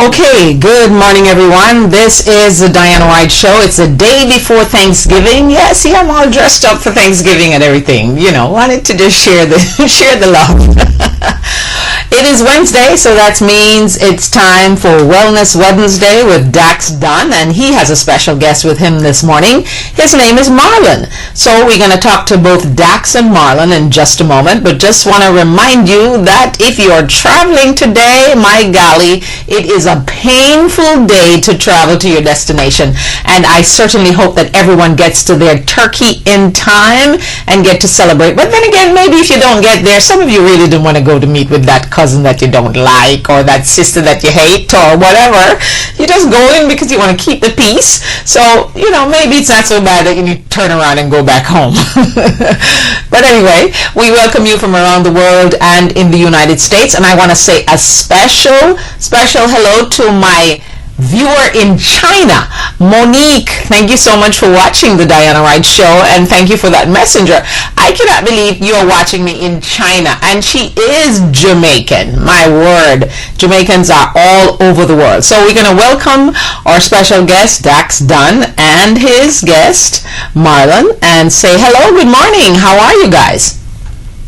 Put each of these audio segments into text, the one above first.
Okay, good morning everyone. This is the Diana White Show. It's the day before Thanksgiving. Yeah, see, I'm all dressed up for Thanksgiving and everything. You know, wanted to just share the love. It is Wednesday, so that means it's time for Wellness Wednesday with Dax Dunn, and he has a special guest with him this morning. His name is Marlon. So we're going to talk to both Dax and Marlon in just a moment, but just want to remind you that if you're traveling today, my golly, it is a painful day to travel to your destination, and I certainly hope that everyone gets to their turkey in time and get to celebrate. But then again, maybe if you don't get there, some of you really don't want to go to meet with that cousin that you don't like or that sister that you hate or whatever. You just go in because you want to keep the peace. So, you know, maybe it's not so bad that you need to turn around and go back home. But anyway, we welcome you from around the world and in the United States. And I want to say a special hello to my viewer in China, Monique. Thank you so much for watching the Diana White Show, and thank you for that messenger. I cannot believe you're watching me in China, and she is Jamaican. My word, Jamaicans are all over the world. So we're going to welcome our special guest, Dax Dunn, and his guest, Marlon, and say hello, good morning. How are you guys?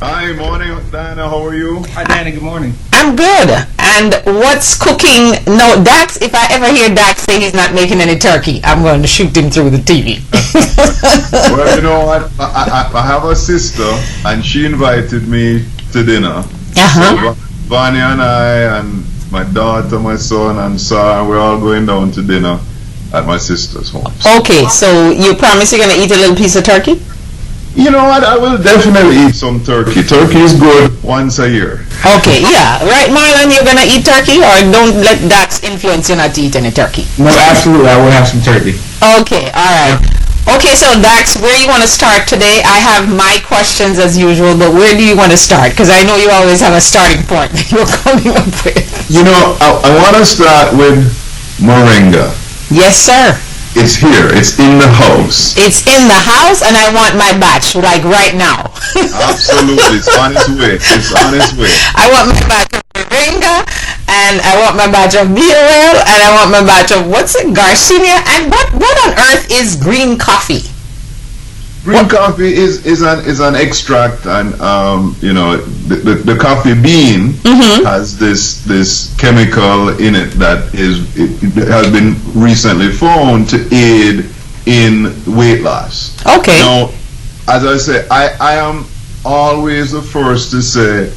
Hi, morning, Diana. How are you? Hi, Diana. Good morning. I'm good. And what's cooking? No, Dax, if I ever hear Dax say he's not making any turkey, I'm going to shoot him through the TV. Well, you know what? I have a sister, and she invited me to dinner. Uh-huh. So, Vanya and I, and my daughter, my son, and Sarah, we're all going down to dinner at my sister's home. Okay, so you promise you're going to eat a little piece of turkey? You know what? I will definitely eat some turkey. Turkey is good once a year. Okay, yeah. Right, Marlon, you're going to eat turkey, or don't let Dax influence you not to eat any turkey? No, absolutely. I will have some turkey. Okay, all right. Okay, so Dax, where you want to start today? I have my questions as usual, but where do you want to start? Because I know you always have a starting point that you're coming up with. You know, I want to start with moringa. Yes, sir. It's here. It's in the house. It's in the house, and I want my batch, like right now. Absolutely. It's on its way. It's on its way. I want my batch of moringa, and I want my batch of beer oil, and I want my batch of, what's it, Garcinia, and what on earth is green coffee? Green coffee is an extract, and you know, the coffee bean has this chemical in it that it has been recently found to aid in weight loss. Okay. Now, as I say, I am always the first to say,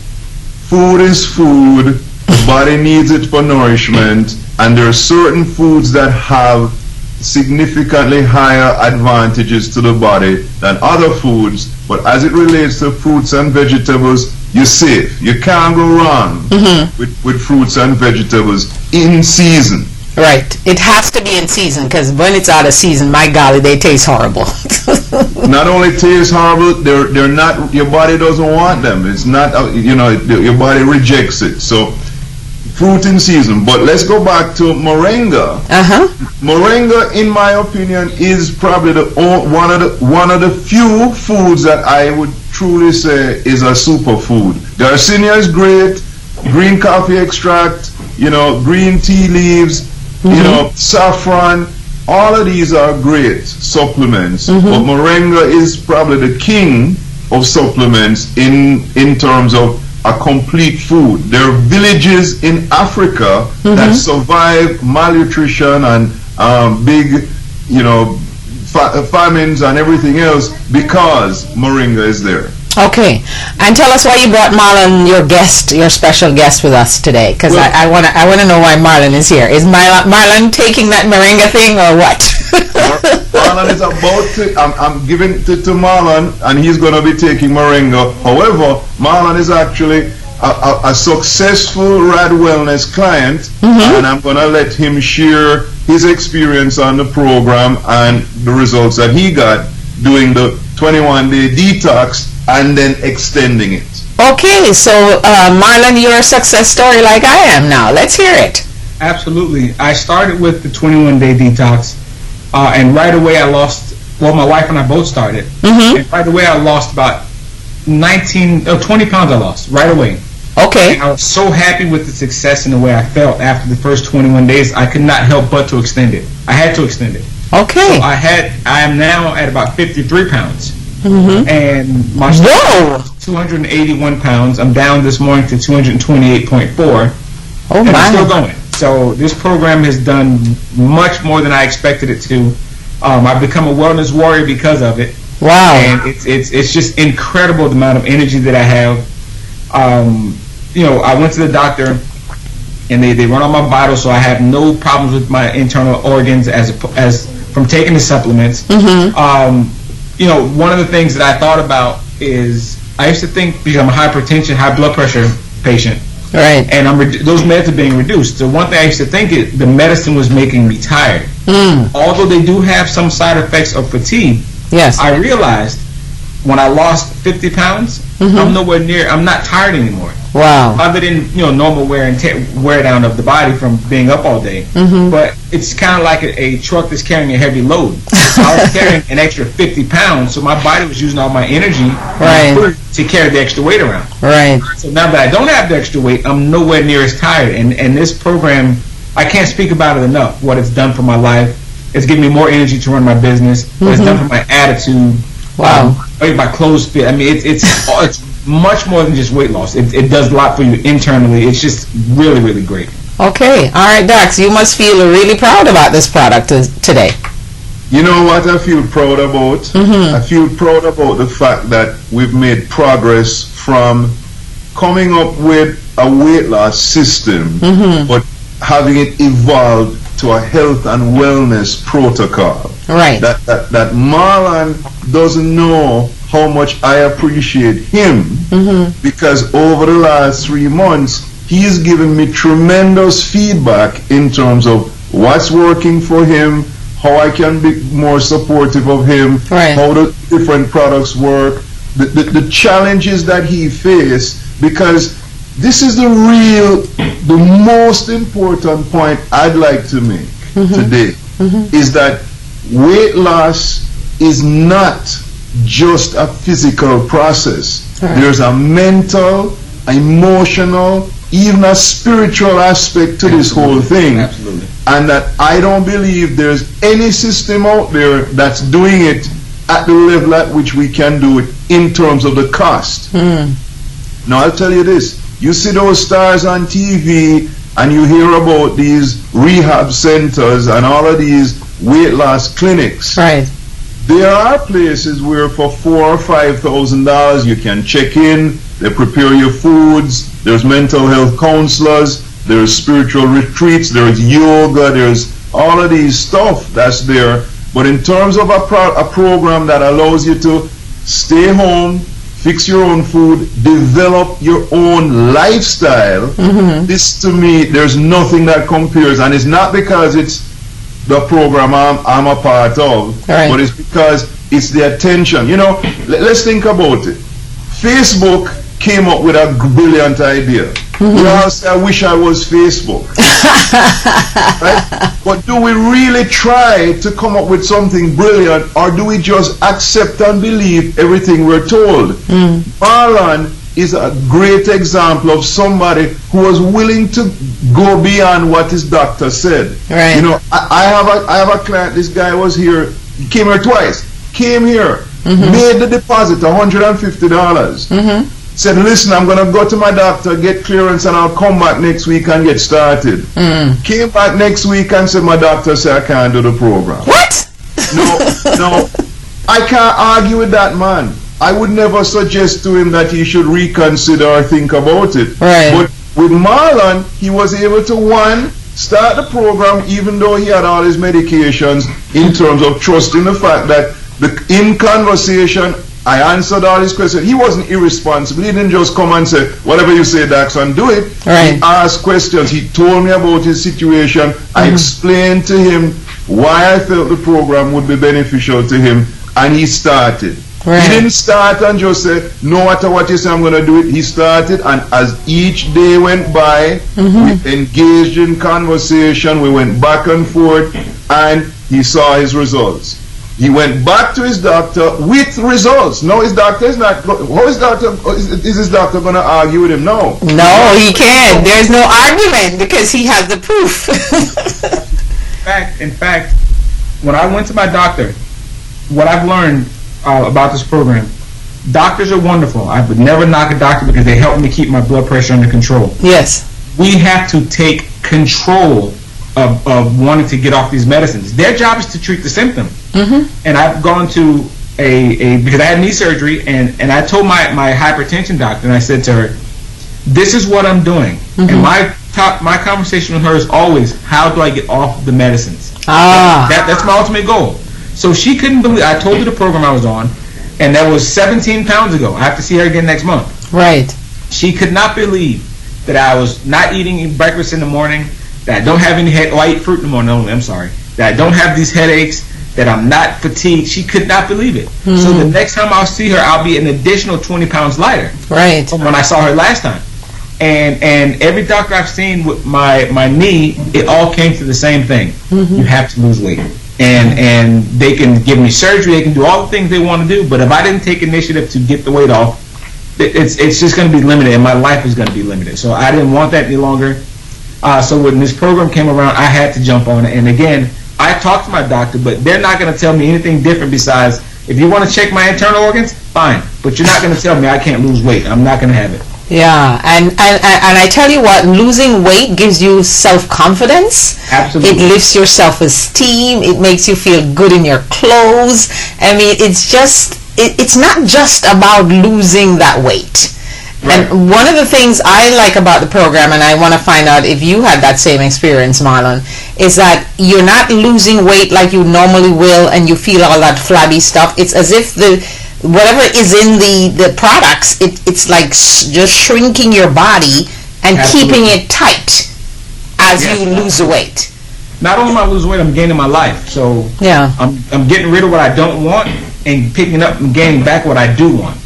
food is food. The body needs it for nourishment, and there are certain foods that have significantly higher advantages to the body than other foods, but as it relates to fruits and vegetables, you're safe. You can't go wrong with fruits and vegetables in season. Right. It has to be in season, because when it's out of season, my golly, they taste horrible. Not only taste horrible, they're not, your body doesn't want them. It's not, you know, your body rejects it. So fruit in season. But let's go back to moringa. Moringa, in my opinion, is probably one of the few foods that I would truly say is a superfood. Garcinia is great, green coffee extract, you know, green tea leaves, you know, saffron. All of these are great supplements, but moringa is probably the king of supplements in terms of a complete food. There are villages in Africa that survive malnutrition and big, you know, famines and everything else because moringa is there. Okay, and tell us why you brought Marlon, your special guest, with us today. Because I want to know why Marlon is here. Is Marlon taking that moringa thing or what? Marlon is about to. I'm giving to Marlon, and he's going to be taking moringa. However, Marlon is actually a successful Rad Wellness client, and I'm going to let him share his experience on the program and the results that he got doing the 21-day detox and then extending it. Okay, so Marlon, you're a success story like I am now. Let's hear it. Absolutely. I started with the 21-day detox, and right away I lost, my wife and I both started, and right away I lost about 20 pounds I lost, right away. Okay. And I was so happy with the success and the way I felt after the first 21 days, I could not help but to extend it. I had to extend it. Okay. So I am now at about 53 pounds. And my 281 pounds. I'm down this morning to 228.4. Oh, and my. I'm still going. So this program has done much more than I expected it to. I've become a wellness warrior because of it. Wow. And it's just incredible the amount of energy that I have. I went to the doctor, and they run on my vitals, so I have no problems with my internal organs as from taking the supplements. One of the things that I thought about is I used to think, because I'm a hypertension, high blood pressure patient, right, and those meds are being reduced. So one thing I used to think is the medicine was making me tired. Although they do have some side effects of fatigue, yes, I realized when I lost 50 pounds, I'm nowhere near. I'm not tired anymore. Wow. Other than normal wear down of the body from being up all day. But it's kind of like a truck that's carrying a heavy load. I was carrying an extra 50 pounds, so my body was using all my energy to carry the extra weight around. Right. So now that I don't have the extra weight, I'm nowhere near as tired. And this program, I can't speak about it enough. What it's done for my life. It's given me more energy to run my business. What it's done for my attitude. Wow. My clothes fit. I mean, it's much more than just weight loss. It does a lot for you internally. It's just really, really great. Okay. All right, Dax, you must feel really proud about this product today. You know what I feel proud about? I feel proud about the fact that we've made progress from coming up with a weight loss system, but having it evolved to a health and wellness protocol. Right. That Marlon doesn't know how much I appreciate him, because over the last 3 months he's given me tremendous feedback in terms of what's working for him, how I can be more supportive of him, how the different products work, the challenges that he faced, because this is the most important point I'd like to make today, is that weight loss is not just a physical process. There's a mental, emotional, even a spiritual aspect to this whole thing. Absolutely. And that I don't believe there's any system out there that's doing it at the level at which we can do it in terms of the cost. Now I'll tell you this. You see those stars on TV and you hear about these rehab centers and all of these weight loss clinics. Right. There are places where for $4,000 or $5,000 you can check in, they prepare your foods, there's mental health counselors, there's spiritual retreats, there's yoga, there's all of these stuff that's there. But in terms of a program that allows you to stay home, fix your own food, develop your own lifestyle, this to me, there's nothing that compares. And it's not because it's the program I'm a part of, but it's because it's the attention. Let's think about it. Facebook came up with a brilliant idea. We all say, I wish I was Facebook. Right? But do we really try to come up with something brilliant, or do we just accept and believe everything we're told? Marlon is a great example of somebody who was willing to go beyond what his doctor said. Right. I have a client, this guy was here, he came here twice, came here, made the deposit, $150. Said, listen, I'm going to go to my doctor, get clearance, and I'll come back next week and get started. Came back next week and said, my doctor said I can't do the program. What? No, I can't argue with that man. I would never suggest to him that he should reconsider or think about it. Right. But with Marlon, he was able to, one, start the program even though he had all his medications, in terms of trusting the fact that in conversation, I answered all his questions. He wasn't irresponsible. He didn't just come and say, whatever you say, Daxon, do it. Right. He asked questions. He told me about his situation. I explained to him why I felt the program would be beneficial to him, and he started. Right. He didn't start and just say, no matter what you say, I'm going to do it. He started, and as each day went by, we engaged in conversation, we went back and forth, and he saw his results. He went back to his doctor with results. No, his doctor is not. How is his doctor going to argue with him? No. No, he can't. There's no argument because he has the proof. In fact, when I went to my doctor, what I've learned about this program, doctors are wonderful. I would never knock a doctor because they help me keep my blood pressure under control. Yes. We have to take control of wanting to get off these medicines. Their job is to treat the symptom. And I've gone to because I had knee surgery, and I told my hypertension doctor, and I said to her, this is what I'm doing. And my conversation with her is always, how do I get off the medicines? That's my ultimate goal. So she couldn't believe, I told her the program I was on, and that was 17 pounds ago. I have to see her again next month. Right. She could not believe that I was not eating breakfast in the morning, that I don't have any head, I eat fruit in the morning, no, I'm sorry, that I don't have these headaches, that I'm not fatigued. She could not believe it. So the next time I'll see her, I'll be an additional 20 pounds lighter. Right. From when I saw her last time. And every doctor I've seen with my knee, it all came to the same thing. You have to lose weight. And they can give me surgery, they can do all the things they want to do, but if I didn't take initiative to get the weight off, it's just going to be limited, and my life is going to be limited. So I didn't want that any longer. So when this program came around, I had to jump on it. And again, I talked to my doctor, but they're not going to tell me anything different besides, if you want to check my internal organs, fine. But you're not going to tell me I can't lose weight. I'm not going to have it. Yeah, and I tell you what, losing weight gives you self-confidence. Absolutely. It lifts your self-esteem. It makes you feel good in your clothes. I mean, it's not just about losing that weight. Right. And one of the things I like about the program, and I want to find out if you had that same experience, Marlon, is that you're not losing weight like you normally will, and you feel all that flabby stuff. It's as if whatever is in the products, it's like just shrinking your body and keeping it tight as you lose the weight. Not only am I losing weight, I'm gaining my life. So yeah, I'm getting rid of what I don't want and picking up and gaining back what I do want.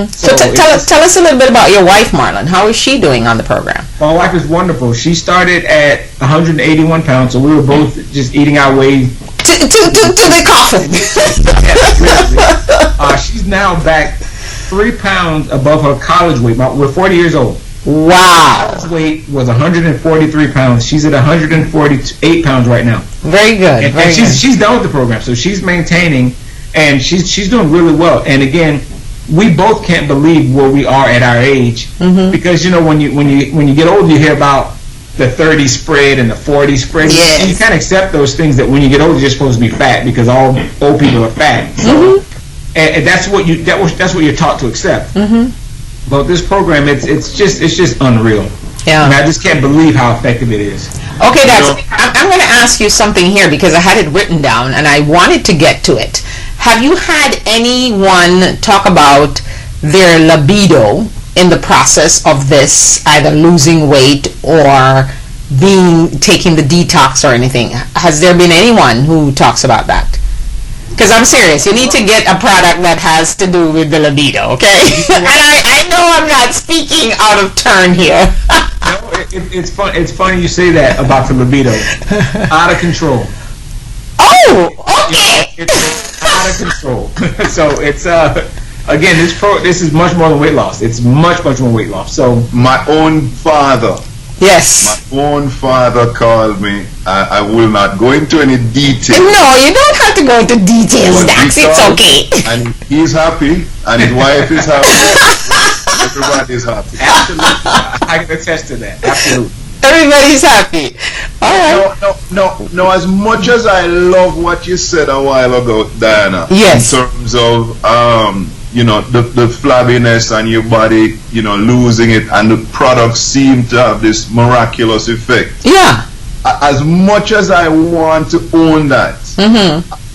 So tell us a little bit about your wife, Marlon. How is she doing on the program? My wife is wonderful. She started at 181 pounds, so we were both just eating our way to the coffin. She's now back 3 pounds above her college weight. We're 40 years old. Wow. Her weight was 143 pounds. She's at 148 pounds right now. Very good. And she's done with the program, so she's maintaining, and she's doing really well. And again, we both can't believe where we are at our age, because you know when you get older, you hear about the 30 spread and the 40 spread. Yes. You can't accept those things that when you get older, you're supposed to be fat because all old people are fat. So, and that's what you're taught to accept. But this program, it's just unreal. Yeah. And I just can't believe how effective it is. Okay, I'm going to ask you something here because I had it written down and I wanted to get to it. Have you had anyone talk about their libido in the process of this, either losing weight or taking the detox or anything? Has there been anyone who talks about that? Because I'm serious, you need to get a product that has to do with the libido, okay? And I know I'm not speaking out of turn here. No, it's fun. It's funny you say that about the libido. Out of control. Oh, okay. It's out of control. So it's again, this is much more than weight loss. It's much more weight loss. So my own father. Yes. My own father called me. I will not go into any details. No, you don't have to go into details, Dax. It's okay. And he's happy, and his wife is happy. Everybody is happy. Absolutely. I can attest to that. Absolutely. Everybody's happy. All right. No. As much as I love what you said a while ago, Diana. Yes. In terms of the flabbiness on your body, losing it, and the products seem to have this miraculous effect. Yeah. As much as I want to own that,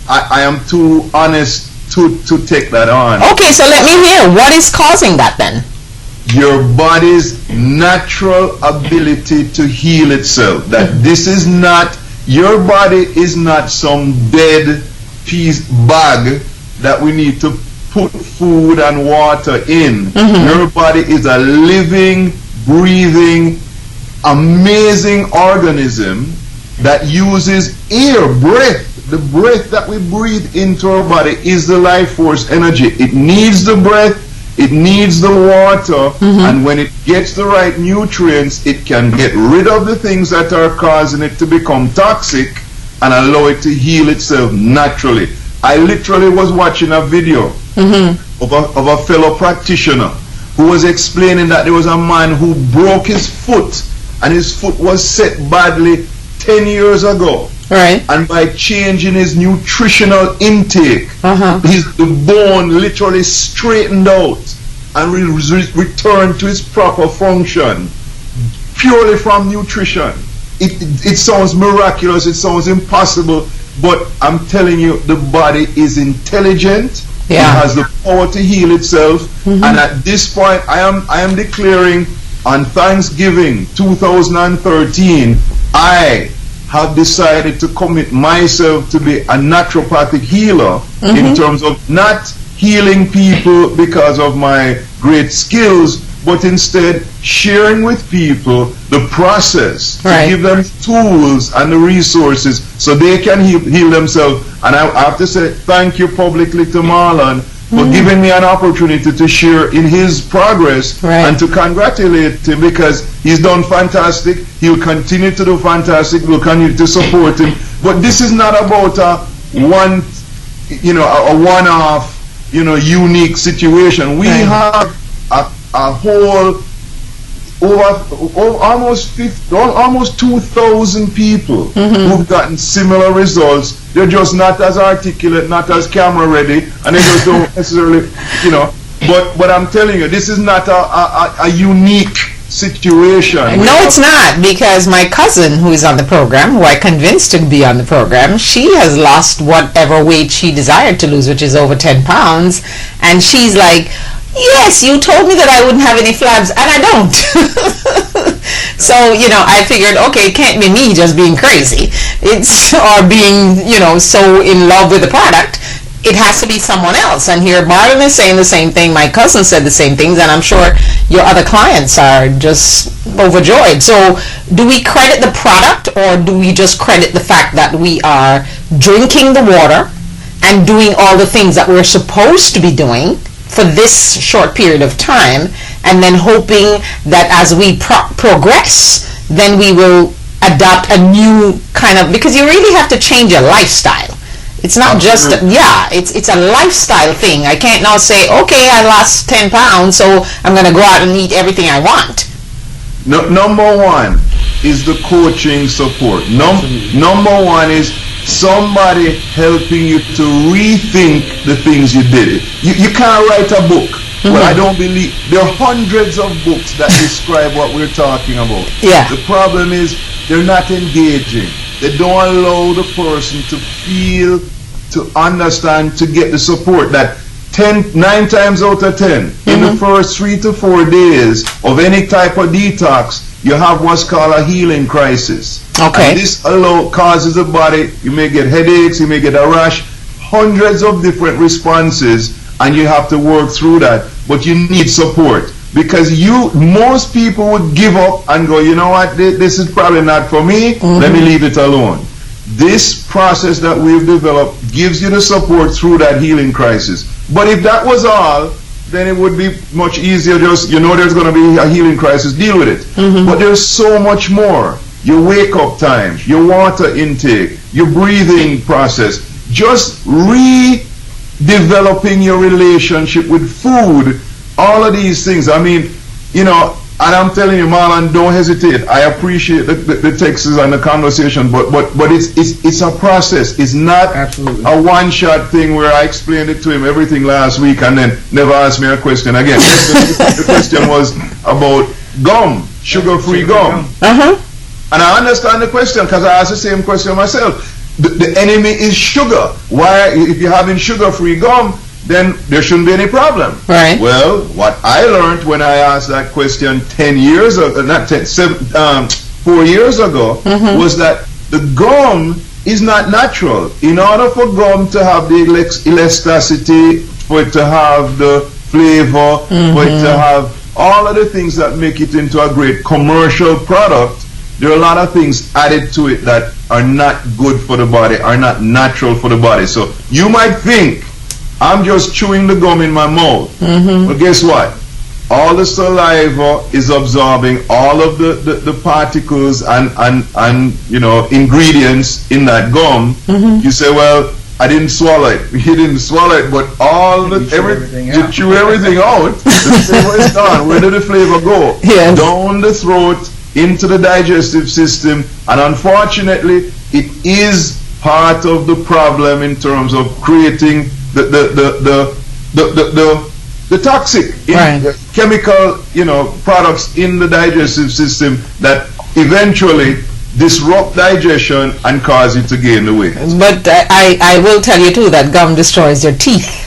I am too honest to take that on. Okay, so let me hear. What is causing that then? Your body's natural ability to heal itself. That this is not, your body is not some dead piece bag that we need to put food and water in. Your body is a living, breathing, amazing organism that uses air, breath. The breath that we breathe into our body is the life force energy. It needs the breath, it needs the water, and when it gets the right nutrients, it can get rid of the things that are causing it to become toxic and allow it to heal itself naturally. I literally was watching a video of a fellow practitioner who was explaining that there was a man who broke his foot, and his foot was set badly 10 years ago. Right. And by changing his nutritional intake, the bone literally straightened out and returned to its proper function purely from nutrition. It sounds miraculous, it sounds impossible, but I'm telling you, the body is intelligent. It has the power to heal itself. And at this point, I am declaring on Thanksgiving 2013, I have decided to commit myself to be a naturopathic healer in terms of not healing people because of my great skills, but instead sharing with people the process to give them tools and the resources so they can heal themselves. And I have to say thank you publicly to Marlon for giving me an opportunity to share in his progress and to congratulate him, because he's done fantastic. He'll continue to do fantastic. We'll continue to support him. But this is not about a one-off, unique situation. We have a whole almost 2,000 people who've gotten similar results. They're just not as articulate, not as camera ready, and they just don't necessarily, But I'm telling you, this is not a unique situation. No, it's not, because my cousin, who is on the program, who I convinced to be on the program, she has lost whatever weight she desired to lose, which is over 10 pounds, and she's like, yes, you told me that I wouldn't have any flabs, and I don't. So, I figured, okay, it can't be me just being crazy. Or being, so in love with the product. It has to be someone else. And here Marlon is saying the same thing. My cousin said the same things, and I'm sure your other clients are just overjoyed. So do we credit the product, or do we just credit the fact that we are drinking the water and doing all the things that we're supposed to be doing for this short period of time, and then hoping that as we progress, then we will adopt a new kind of, because you really have to change your lifestyle. It's not just, it's a lifestyle thing. I can't now say, okay, I lost 10 pounds, so I'm going to go out and eat everything I want. Number one is the coaching support. Number one is somebody helping you to rethink the things you did. You can't write a book. Well, I don't believe, there are hundreds of books that describe what we're talking about. Yeah. The problem is they're not engaging. They don't allow the person to feel, to understand, to get the support that 9 times out of 10, in the first 3 to 4 days of any type of detox, you have what's called a healing crisis. Okay. And this causes the body, you may get headaches, you may get a rash, hundreds of different responses, and you have to work through that. But you need support, because most people would give up and go, you know what, this is probably not for me, let me leave it alone. This process that we've developed gives you the support through that healing crisis. But if that was all, then it would be much easier. Just, there's going to be a healing crisis, deal with it. But there's so much more. Your wake up time, your water intake, your breathing process, just developing your relationship with food, all of these things. I mean, And I'm telling you, Marlon, don't hesitate. I appreciate the texts and the conversation, but it's a process. It's not Absolutely. a one-shot thing where I explained it to him everything last week and then never asked me a question again. The question was about gum, sugar-free gum. And I understand the question because I asked the same question myself. The enemy is sugar. Why, if you're having sugar-free gum, then there shouldn't be any problem. Right. Well, what I learned when I asked that question 10 years ago, 4 years ago, was that the gum is not natural. In order for gum to have the elasticity, for it to have the flavor, for it to have all of the things that make it into a great commercial product, there are a lot of things added to it that are not good for the body, are not natural for the body. So you might think, I'm just chewing the gum in my mouth. But guess what? All the saliva is absorbing all of the particles and you know, ingredients in that gum. You say, well, I didn't swallow it. You didn't swallow it, but all the you chew everything out. The flavor is gone. Where did the flavor go? Yes. Down the throat, into the digestive system, and unfortunately, it is part of the problem in terms of creating the toxic chemical, you know, products in the digestive system that eventually disrupt digestion and cause you to gain the weight. But I will tell you too that gum destroys your teeth.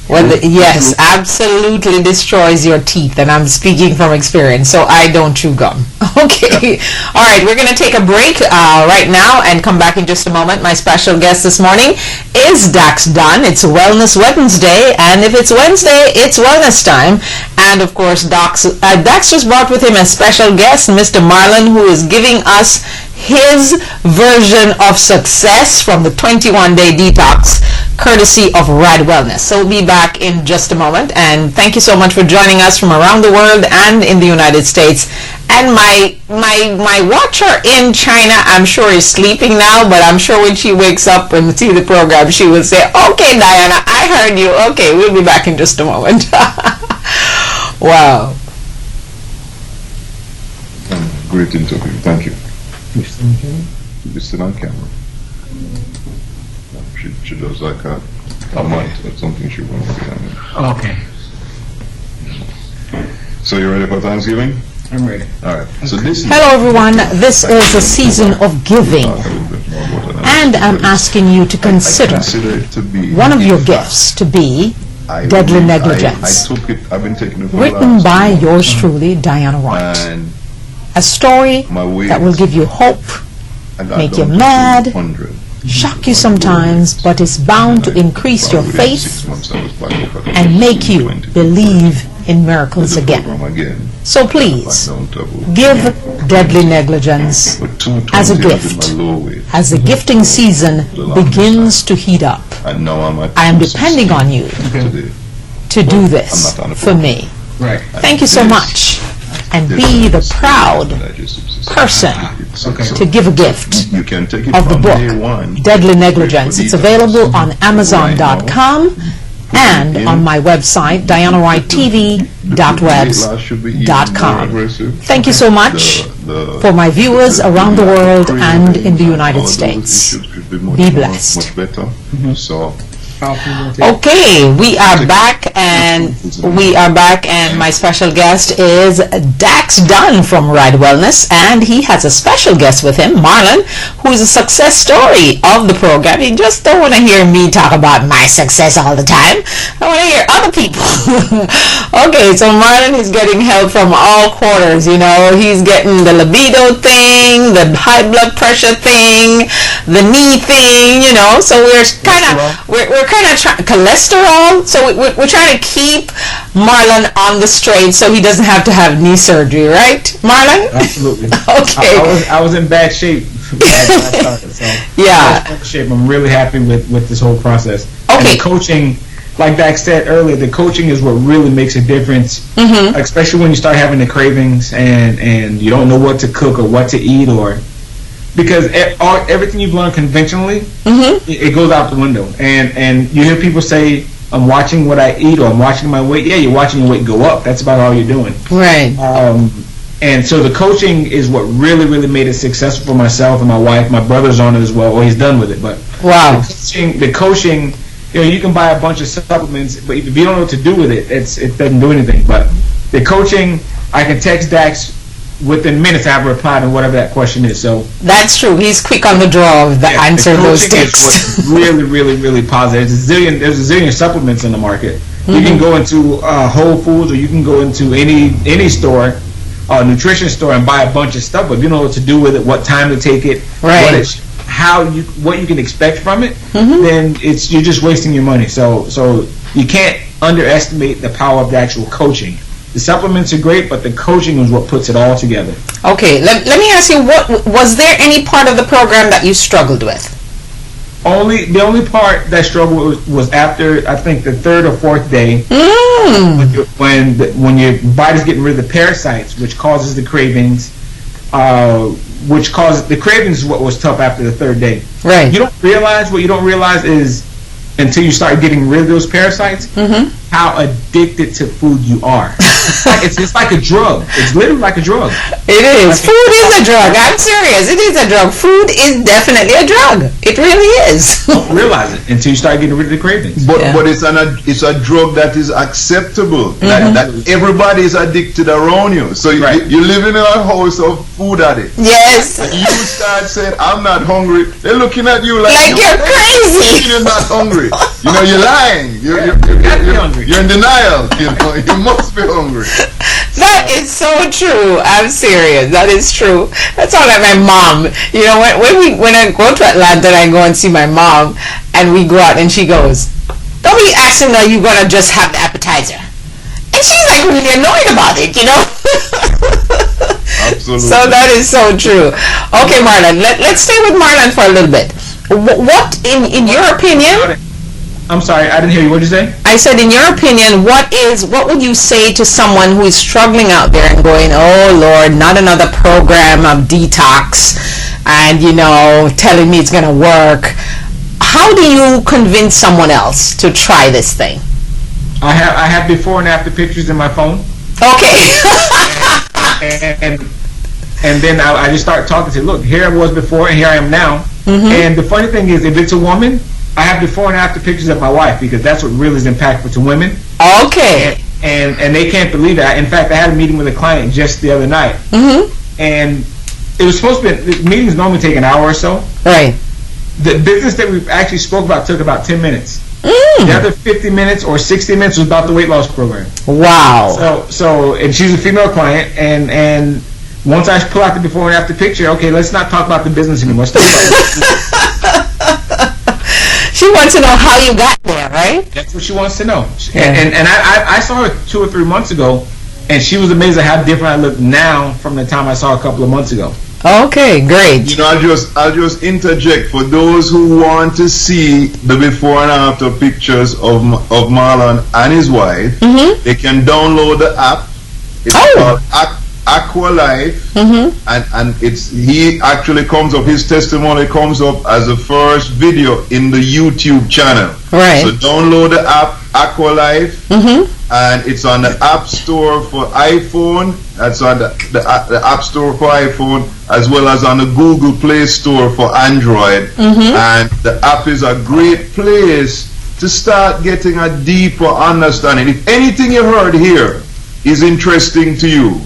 Well, yes, absolutely destroys your teeth, and I'm speaking from experience, so I don't chew gum. Okay. All right, we're going to take a break right now and come back in just a moment. My special guest this morning is Dax Dunn. It's Wellness Wednesday, and if it's Wednesday, it's wellness time. And, of course, Dax just brought with him a special guest, Mr. Marlon, who is giving us his version of success from the 21-day detox, courtesy of Rad Wellness. So we'll be back in just a moment, and thank you so much for joining us from around the world and in the United States. And my watcher in China, I'm sure is sleeping now, but I'm sure when she wakes up and see the program, she will say, okay, Diana, I heard you. Okay, we'll be back in just a moment. Wow. Great interview. Thank you. You're still on camera? You're still on camera. She does like a mic or something she wants to be on. Okay. So you ready for Thanksgiving? I'm ready. All right. So this Hello, everyone. This is a season of giving, and I'm asking you to consider it to be one of your gifts to be Deadly Negligence, I took it. I've been taking it for written by yours truly, Diana White. And A story my weight, that will give you hope, make you mad, shock you sometimes, but it's bound to increase your faith and make you believe in miracles again. So please, give Deadly Negligence as a gift, as the gifting season begins to heat up. I am depending on you to do this for me. Right. Thank you so much, and be the proud person to give a gift of the book, Deadly Negligence. It's available on Amazon.com and on my website, DianaWhiteTV.webs.com. Thank you so much for my viewers around the world and in the United States. Be blessed. Okay, we are back, and my special guest is Dax Dunn from Rad Wellness, and he has a special guest with him, Marlon, who is a success story of the program. You just don't want to hear me talk about my success all the time. I want to hear other people. Okay, so Marlon is getting help from all quarters. You know, he's getting the libido thing, the high blood pressure thing, the knee thing. You know, so we're kind of trying cholesterol. So we're trying to keep Marlon on the straight so he doesn't have to have knee surgery, right, Marlon? Absolutely. Okay. I was in bad shape. Yeah. I'm really happy with this whole process. Okay. And the coaching, like Dax said earlier, the coaching is what really makes a difference, especially when you start having the cravings and you don't know what to cook or what to eat, or because everything you've learned conventionally, it goes out the window. And you hear people say, I'm watching what I eat, or I'm watching my weight. Yeah, you're watching your weight go up. That's about all you're doing. Right. And so the coaching is what really, really made it successful for myself and my wife. My brother's on it as well. Well, he's done with it, but wow. The coaching, you can buy a bunch of supplements, but if you don't know what to do with it, it doesn't do anything. But the coaching, I can text Dax within minutes. I have a reply to whatever that question is. So that's true. He's quick on the draw of the answer the those coaching texts. is what's really, really, really positive. There's a zillion supplements in the market. You can go into Whole Foods, or you can go into any store, nutrition store, and buy a bunch of stuff. But if you know what to do with it, what time to take it, right, what you can expect from it, then you're just wasting your money. So you can't underestimate the power of the actual coaching. The supplements are great, but the coaching is what puts it all together. Okay, let me ask you, was there any part of the program that you struggled with? The only part that struggled was after, I think, the third or fourth day, when your body's getting rid of the parasites, which causes the cravings. The cravings is what was tough after the third day. Right. What you don't realize is, until you start getting rid of those parasites, how addicted to food you are. It's like a drug. It's literally like a drug. It is. Food is a drug. I'm serious. It is a drug. Food is definitely a drug. It really is. You don't realize it until you start getting rid of the cravings. But it's a drug that is acceptable. That everybody is addicted around you. So you live in a house of food addicts. Yes. And you start saying, I'm not hungry. They're looking at you like you're crazy. You're not hungry. You're lying. You're in denial. You must be hungry. That is so true. I'm serious. That is true. That's all like my mom. When I go to Atlanta and I go and see my mom, and we go out and she goes, don't be asking are you gonna just have the appetizer? And she's like really annoyed about it, Absolutely. So that is so true. Okay, Marlon, let's stay with Marlon for a little bit. What, in your opinion? I'm sorry, I didn't hear you. What did you say? I said, in your opinion, what would you say to someone who is struggling out there and going, oh Lord, not another program of detox, and telling me it's going to work? How do you convince someone else to try this thing? I have before and after pictures in my phone. Okay. and then I just start talking. Say, look, here I was before, and here I am now. And the funny thing is, if it's a woman, I have before and after pictures of my wife, because that's what really is impactful to women. Okay. And they can't believe that. In fact, I had a meeting with a client just the other night. And it was supposed to be, the meetings normally take an hour or so. Right. The business that we actually spoke about took about 10 minutes. The other 50 minutes or 60 minutes was about the weight loss program. Wow. So and she's a female client, and once I pull out the before and after picture, okay, let's not talk about the business anymore. Let's talk about She wants to know how you got there, right? That's what she wants to know. And I saw her 2 or 3 months ago, and she was amazed at how different I look now from the time I saw her a couple of months ago. Okay, great. I'll just interject for those who want to see the before and after pictures of Marlon and his wife. They can download the app. It's called Aqualife, and he actually comes up. His testimony comes up as the first video in the YouTube channel. Right. So download the app Aqualife, and it's on the App Store for iPhone. That's on the App Store for iPhone, as well as on the Google Play Store for Android. And the app is a great place to start getting a deeper understanding. If anything you heard here is interesting to you,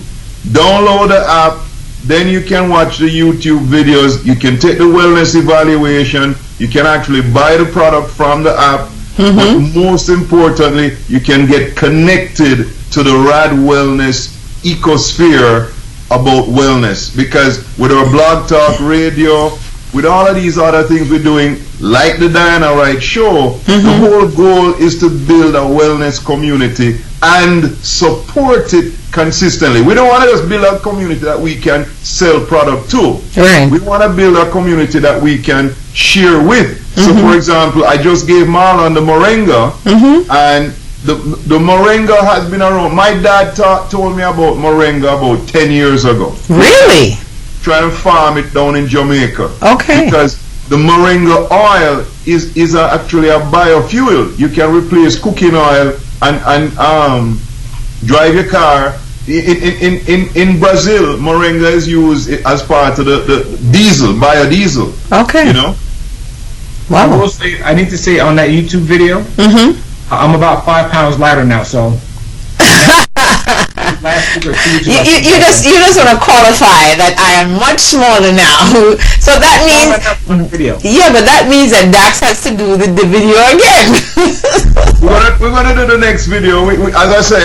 download the app, then you can watch the YouTube videos, you can take the wellness evaluation, you can actually buy the product from the app, but most importantly, you can get connected to the Rad Wellness ecosphere about wellness, because with our blog talk radio, with all of these other things we're doing, like the Diana Wright Show, the whole goal is to build a wellness community and support it consistently. We don't want to just build a community that we can sell product to. Right. We want to build a community that we can share with. So, for example, I just gave Marlon the Moringa, and the Moringa has been around. My dad told me about Moringa about 10 years ago. Really? Trying to farm it down in Jamaica. Okay. Because the moringa oil is actually a biofuel. You can replace cooking oil and drive your car. In Brazil, moringa is used as part of the diesel, biodiesel. Okay. You know? I Wow. will say, I need to say on that YouTube video, Mm-hmm. I'm about 5 pounds lighter now, so. Last week or 2 weeks ago, You just want to qualify that I am much smaller now. So that means, video. yeah, but that means that Dax has to do the video again. We're gonna do the next video. As I say,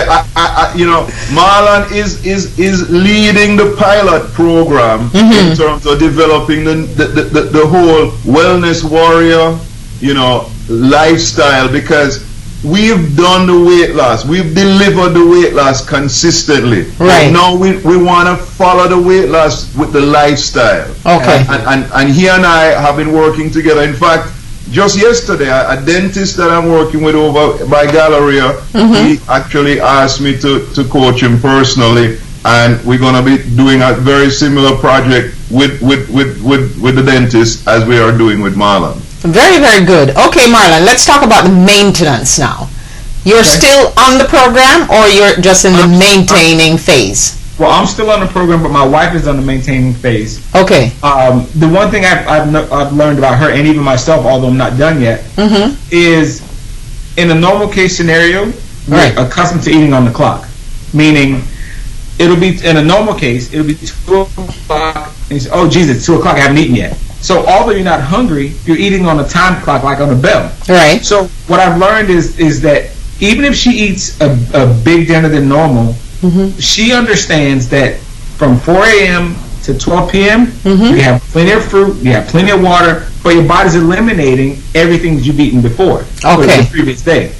you know, Marlon is leading the pilot program in terms of developing the whole wellness warrior, you know, lifestyle, because we've done the weight loss. We've delivered the weight loss consistently. Right. But now we want to follow the weight loss with the lifestyle. Okay. And he and I have been working together. In fact, just yesterday, a dentist that I'm working with over by Galleria, he actually asked me to coach him personally, and we're going to be doing a very similar project with the dentist as we are doing with Marlon. Very, very good. Okay, Marlon, let's talk about the maintenance now. You're still on the program, or you're just in the maintaining phase? Well, I'm still on the program, but my wife is on the maintaining phase. Okay. The one thing I've learned about her, and even myself, although I'm not done yet, is in a normal case scenario, Right. we're accustomed to eating on the clock. Meaning, it'll be, in a normal case, it'll be 2 o'clock, and you say, oh, geez, it's 2 o'clock, I haven't eaten yet. So although you're not hungry, you're eating on a time clock, like on a bell. Right. So what I've learned is that even if she eats a big dinner than normal, she understands that from 4 a.m. to 12 p.m., you have plenty of fruit, you have plenty of water, but your body's eliminating everything that you've eaten before for Okay. the previous day.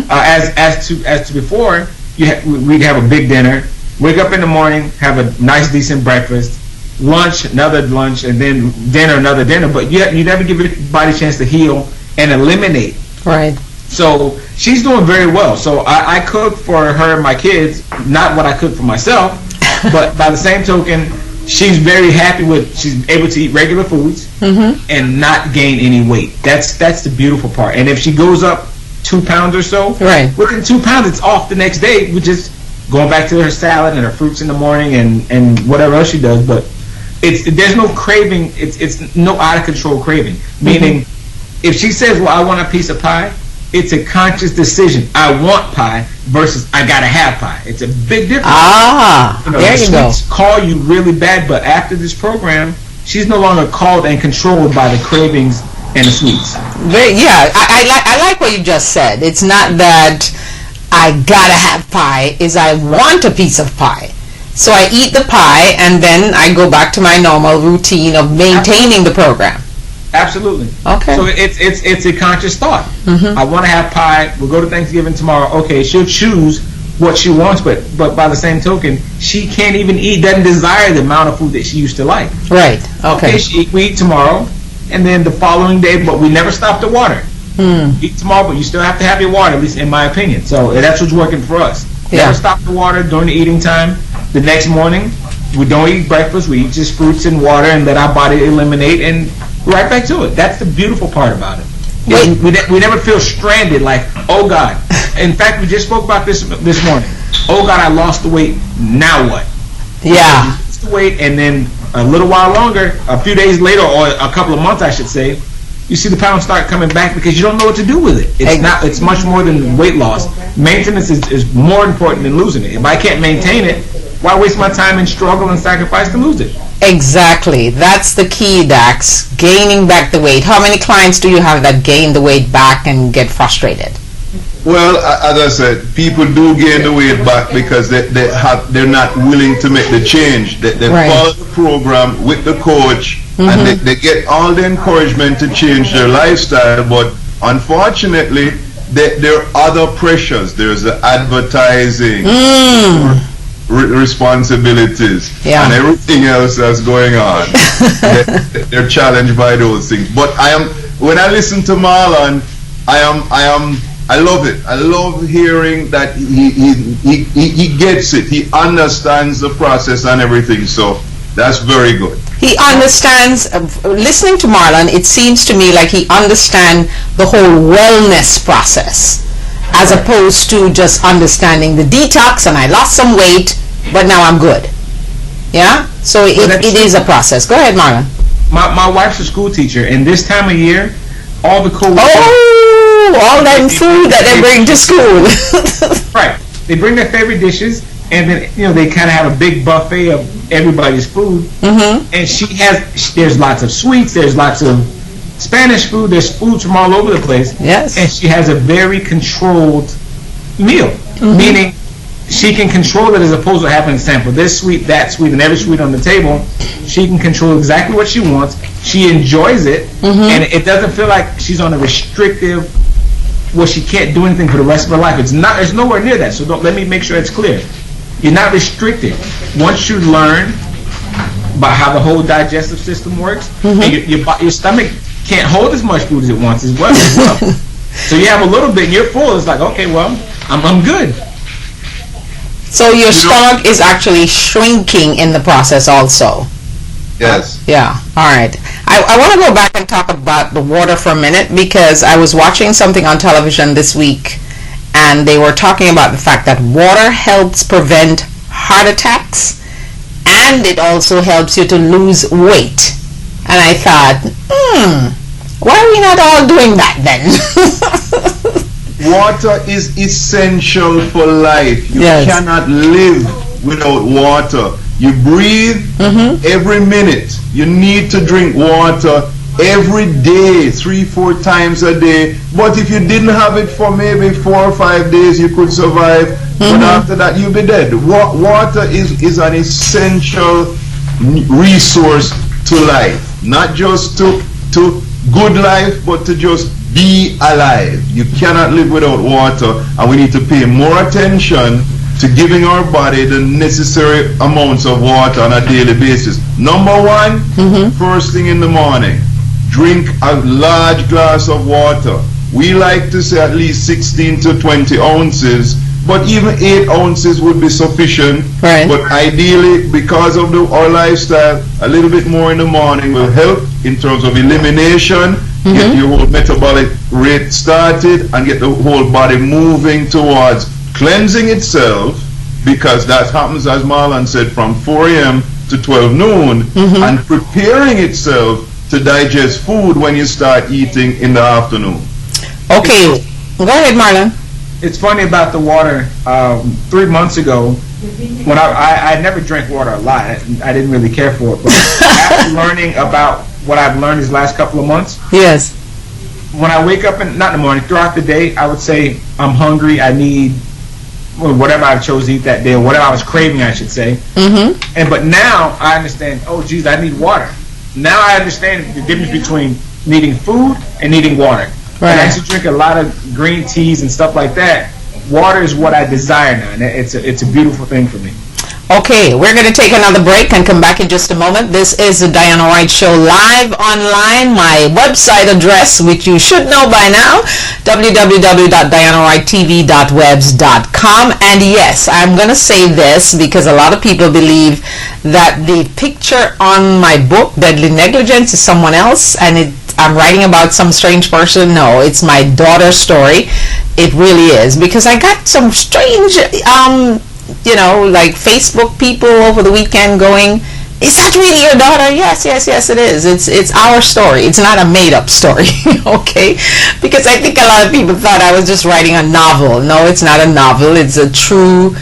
As to before, we'd have a big dinner, wake up in the morning, have a nice, decent breakfast, lunch, another lunch, and then dinner, another dinner, but you never give your body a chance to heal and eliminate. Right. So she's doing very well. So I cook for her and my kids, not what I cook for myself, but by the same token, she's very happy with, she's able to eat regular foods and not gain any weight. That's the beautiful part. And if she goes up 2 pounds or so, Right. within 2 pounds, it's off the next day. We're just going back to her salad and her fruits in the morning and whatever else she does. But there's no craving. It's no out of control craving. Meaning, if she says, well, I want a piece of pie, it's a conscious decision. I want pie versus I gotta have pie. It's a big difference. Ah, You know, there the you go. sweets call you really bad, but after this program, she's no longer called and controlled by the cravings and the sweets. Yeah, I like what you just said. It's not that I gotta have pie, is I want a piece of pie. So I eat the pie, and then I go back to my normal routine of maintaining the program. Absolutely. Okay. So it's a conscious thought. I want to have pie. We'll go to Thanksgiving tomorrow. Okay, she'll choose what she wants, but by the same token, she can't even eat, doesn't desire the amount of food that she used to like. Right. Okay. We eat tomorrow, and then the following day, but we never stop the water. Eat tomorrow, but you still have to have your water, at least in my opinion. So that's what's working for us. Yeah. Never stop the water during the eating time. The next morning, we don't eat breakfast. We eat just fruits and water and let our body eliminate, and right back to it. That's the beautiful part about it. We never feel stranded like, oh God. In fact, we just spoke about this morning. Oh God, I lost the weight. Now what? Yeah. You lose the weight, and then a little while longer, a few days later, or a couple of months, I should say, you see the pounds start coming back because you don't know what to do with it. It's much more than weight loss. Maintenance is more important than losing it. If I can't maintain it, why waste my time and struggle and sacrifice to lose it? Exactly. That's the key, Dax. Gaining back the weight. How many clients do you have that gain the weight back and get frustrated? Well, as I said, people do gain the weight back because they're not willing to make the change. They Right. follow the program with the coach, and they get all the encouragement to change their lifestyle. But unfortunately, there are other pressures. There's the advertising, responsibilities, and everything else that's going on. They're challenged by those things. But when I listen to Marlon, I love it. I love hearing that he gets it. He understands the process and everything. So that's very good. He understands, listening to Marlon, it seems to me like he understands the whole wellness process, as opposed to just understanding the detox and I lost some weight, but now I'm good. Yeah? So it is a process. Go ahead, Marlon. My wife's a school teacher, and this time of year, all the coworkers... Oh, all that food that they bring to school. Right. They bring their favorite dishes, and then, they kind of have a big buffet of everybody's food. Mm-hmm. And there's lots of sweets, there's lots of Spanish food, there's foods from all over the place. Yes. And she has a very controlled meal, meaning she can control it as opposed to having a sample this sweet, that sweet, and every sweet on the table. She can control exactly what she wants. She enjoys it, and it doesn't feel like she's on a restrictive, she can't do anything for the rest of her life. It's nowhere near that. So let me make sure it's clear. You're not restricted. Once you learn about how the whole digestive system works, and your stomach can't hold as much food as it wants as well. So you have a little bit and you're full. It's like, okay, well, I'm good. So your stomach is actually shrinking in the process also. Yes. Yeah. All right. I want to go back and talk about the water for a minute, because I was watching something on television this week, and they were talking about the fact that water helps prevent heart attacks, and it also helps you to lose weight. And I thought, why are we not all doing that then? Water is essential for life. You cannot live without water. You breathe every minute. You need to drink water every day, 3-4 times a day. But if you didn't have it for maybe 4 or 5 days, you could survive. But after that, you'll be dead. Water is an essential resource to life. Not just to good life, but to just be alive. You cannot live without water, and we need to pay more attention to giving our body the necessary amounts of water on a daily basis. Number one, first thing in the morning, drink a large glass of water. We like to say at least 16 to 20 ounces, but even 8 ounces would be sufficient. Right. But ideally, because of our lifestyle, a little bit more in the morning will help in terms of elimination, get your whole metabolic rate started, and get the whole body moving towards cleansing itself, because that happens, as Marlon said, from 4 a.m. to 12 noon, and preparing itself to digest food when you start eating in the afternoon. Okay, go ahead, Marlon. It's funny about the water. 3 months ago, when I never drank water a lot, I didn't really care for it, but after learning about what I've learned these last couple of months, yes, when I wake up, not in the morning, throughout the day, I would say I'm hungry, I need whatever I chose to eat that day, or whatever I was craving, I should say. But now I understand, oh geez, I need water. Now I understand the difference between needing food and needing water. Right. And I actually drink a lot of green teas and stuff like that. Water is what I desire now, and it's a beautiful thing for me. Okay, we're going to take another break and come back in just a moment. This is the Diana Wright Show live online. My website address, which you should know by now, www.dianawrighttv.webs.com. And yes, I'm going to say this because a lot of people believe that the picture on my book, Deadly Negligence, is someone else, and I'm writing about some strange person. No, it's my daughter's story. It really is, because I got some strange like Facebook people over the weekend going, is that really your daughter? Yes, it is. It's our story. It's not a made-up story, okay? Because I think a lot of people thought I was just writing a novel. No, it's not a novel. It's a true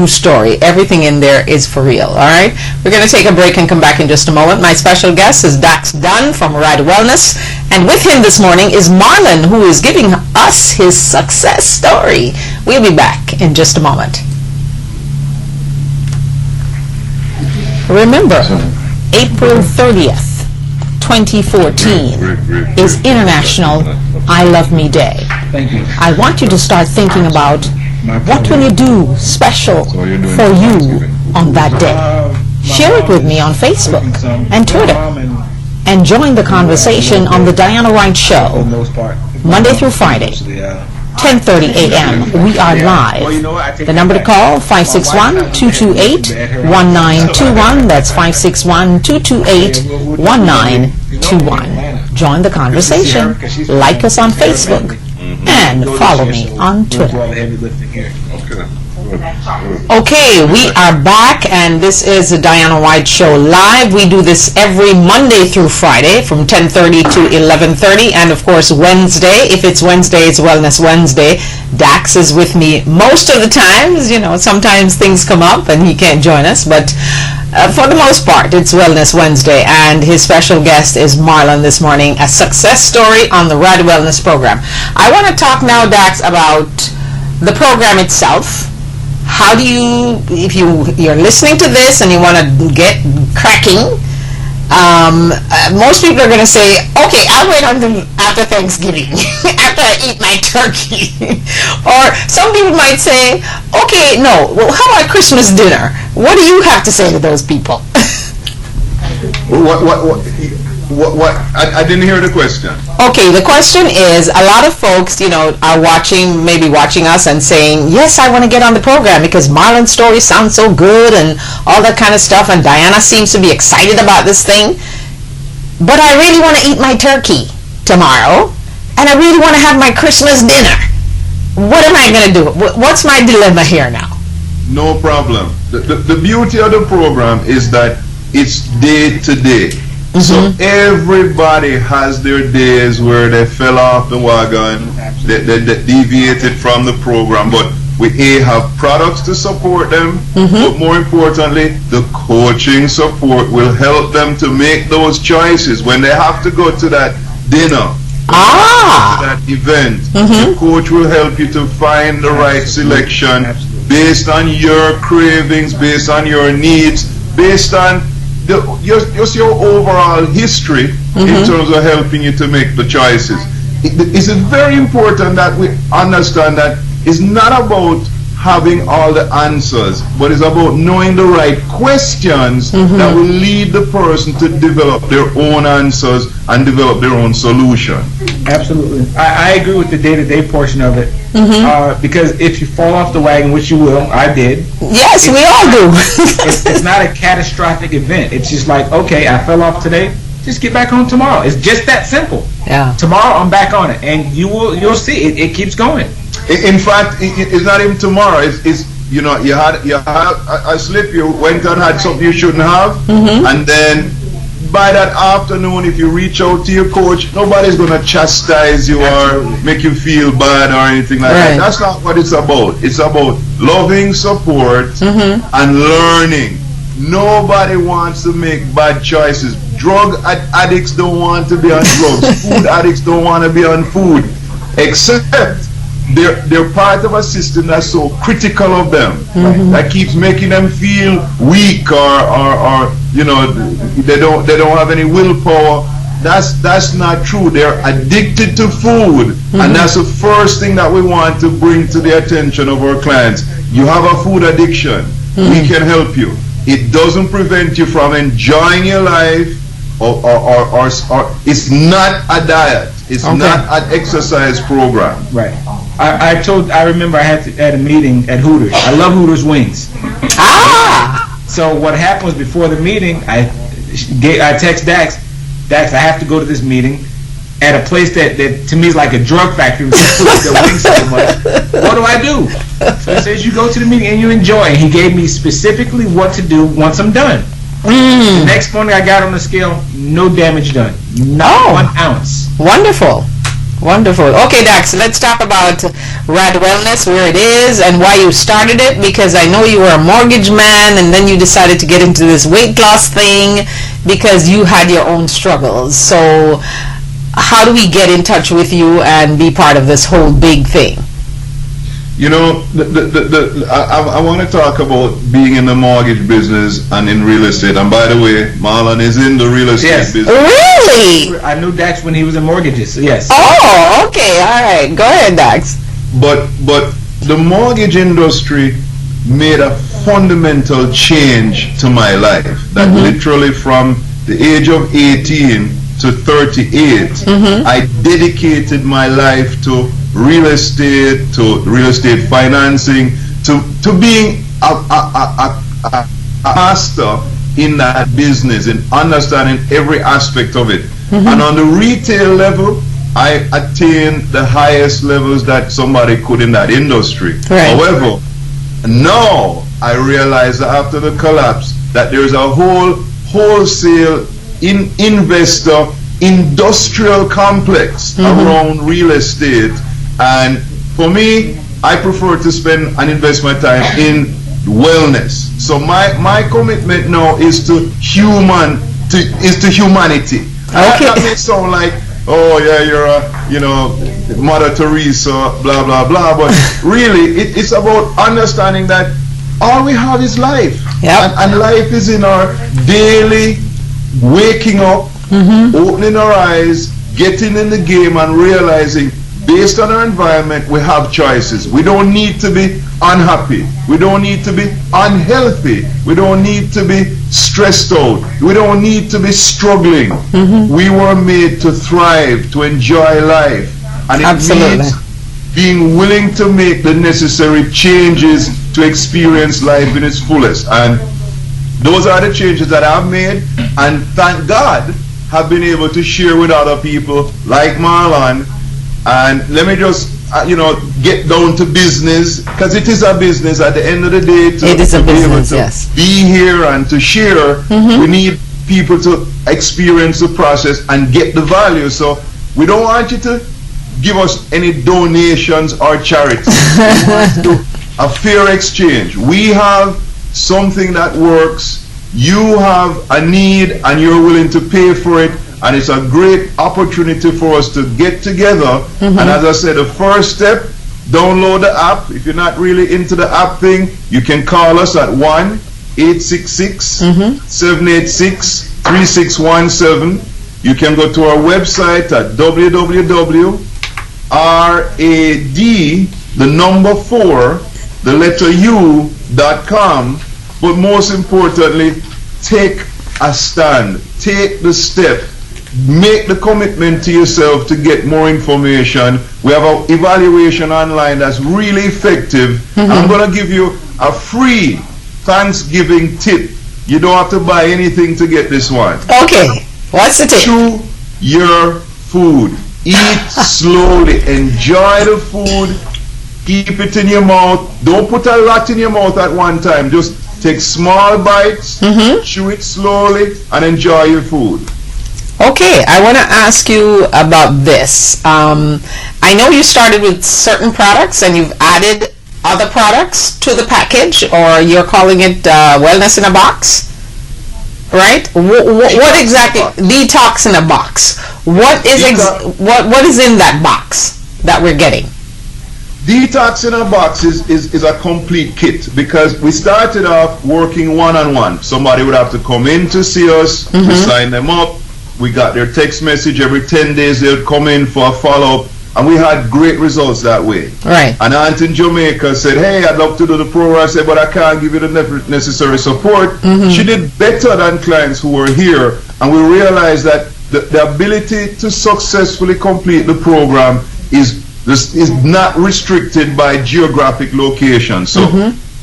story. Everything in there is for real, all right? We're going to take a break and come back in just a moment. My special guest is Dax Dunn from Ride Wellness, and with him this morning is Marlon, who is giving us his success story. We'll be back in just a moment. Remember, April 30th, 2014 is International I Love Me Day. Thank you. I want you to start thinking about what will you do special for you on that day. Share it with me on Facebook and Twitter, and join the conversation on the Diana Wright Show, Monday through Friday, 10:30 a.m. We are live. The number to call, 561-228-1921. That's 561-228-1921. Join the conversation. Like us on Facebook. And follow me on Twitter. Okay, we are back, and this is the Diana White Show live. We do this every Monday through Friday from 10:30 to 11:30, and of course Wednesday. If it's Wednesday, it's Wellness Wednesday. Dax is with me most of the times. You know, sometimes things come up and he can't join us, but for the most part, it's Wellness Wednesday, and his special guest is Marlon this morning, a success story on the Rad Wellness program. I want to talk now, Dax, about the program itself. How do you, if you're listening to this and you want to get cracking, most people are going to say, okay, I'll wait until after Thanksgiving, after I eat my turkey. Or some people might say, okay, no, well, how about Christmas dinner? What do you have to say to those people? What? I didn't hear the question. Okay, the question is, a lot of folks, you know, are maybe watching us and saying, yes, I want to get on the program because Marlon's story sounds so good and all that kind of stuff, and Diana seems to be excited about this thing, but I really want to eat my turkey tomorrow, and I really want to have my Christmas dinner. What am I going to do? What's my dilemma here now? No problem. The beauty of the program is that it's day to day. So everybody has their days where they fell off the wagon, they deviated from the program, but we have products to support them, but more importantly, the coaching support will help them to make those choices when they have to go to that dinner, that event. The coach will help you to find the right selection based on your cravings, based on your needs, based on just your overall history in terms of helping you to make the choices. It's very important that we understand that it's not about having all the answers, but it's about knowing the right questions that will lead the person to develop their own answers and develop their own solution. Absolutely. I agree with the day-to-day portion of it. Because if you fall off the wagon, which you will, I did. Yes, we all do. it's not a catastrophic event. It's just like, okay, I fell off today, just get back on tomorrow. It's just that simple. Yeah. Tomorrow I'm back on it, and you'll see it keeps going. In fact, it's not even tomorrow. It's you know, you had a slip, you went and had something you shouldn't have, and then by that afternoon, if you reach out to your coach, nobody's going to chastise you or make you feel bad or anything like that. That's not what it's about. It's about loving support and learning. Nobody wants to make bad choices. Drug addicts don't want to be on drugs. Food addicts don't want to be on food. Except they're part of a system that's so critical of them, that keeps making them feel weak or you know, they don't have any willpower. That's not true. They're addicted to food, and that's the first thing that we want to bring to the attention of our clients. You have a food addiction. We can help you. It doesn't prevent you from enjoying your life, or it's not a diet. It's not an exercise program. Right. I remember I had a meeting at Hooters. I love Hooters wings. So what happened was, before the meeting, I text Dax, I have to go to this meeting at a place that to me is like a drug factory. The wings so much. What do I do? So he says, you go to the meeting and you enjoy. And he gave me specifically what to do once I'm done. The next morning I got on the scale, no damage done. Not 1 ounce. Wonderful. Wonderful. Okay, Dax, let's talk about Rad Wellness, where it is, and why you started it, because I know you were a mortgage man, and then you decided to get into this weight loss thing because you had your own struggles. So how do we get in touch with you and be part of this whole big thing? You know, I want to talk about being in the mortgage business and in real estate. And by the way, Marlon is in the real estate business. Really? I knew Dax when he was in mortgages, so yes. Oh, okay. All right. Go ahead, Dax. But the mortgage industry made a fundamental change to my life. That literally from the age of 18 to 38, I dedicated my life to real estate to real estate financing to being a master in that business and understanding every aspect of it. And on the retail level, I attained the highest levels that somebody could in that industry. Right. However, now I realize that after the collapse that there's a whole wholesale investor industrial complex around real estate, and for me, I prefer to spend and invest my time in wellness. So my commitment now is to humanity. Okay. That may sound like, oh yeah, you're a Mother Teresa, blah blah blah, but really it's about understanding that all we have is life. Yep. And life is in our daily waking up, opening our eyes, getting in the game and realizing based on our environment we have choices. We don't need to be unhappy. We don't need to be unhealthy. We don't need to be stressed out. We don't need to be struggling. We were made to thrive, to enjoy life. And it means being willing to make the necessary changes to experience life in its fullest. And those are the changes that I've made, and thank God have been able to share with other people like Marlon. And let me just get down to business, because it is a business at the end of the day. It is a business, yes. Be here and to share, we need people to experience the process and get the value. So we don't want you to give us any donations or charity. We want to do a fair exchange. We have something that works. You have a need and you're willing to pay for it. And it's a great opportunity for us to get together. And as I said, the first step, download the app. If you're not really into the app thing, you can call us at 1-866-786-3617. You can go to our website at www.rad4u.com. But most importantly, take a stand. Take the step. Make the commitment to yourself to get more information. We have an evaluation online that's really effective. I'm going to give you a free Thanksgiving tip. You don't have to buy anything to get this one. Okay. What's the tip? Chew your food. Eat slowly. Enjoy the food. Keep it in your mouth. Don't put a lot in your mouth at one time. Just take small bites, chew it slowly, and enjoy your food. Okay, I want to ask you about this. I know you started with certain products and you've added other products to the package, or you're calling it Wellness in a Box, right? What exactly? Detox in a Box. What is what is in that box that we're getting? Detox in a Box is a complete kit, because we started off working one-on-one. Somebody would have to come in to see us, we sign them up, we got their text message every 10 days, they would come in for a follow-up, and we had great results that way. Right. An aunt in Jamaica said, hey, I'd love to do the program. I said, but I can't give you the necessary support. She did better than clients who were here, and we realized that the ability to successfully complete the program is not restricted by geographic location. So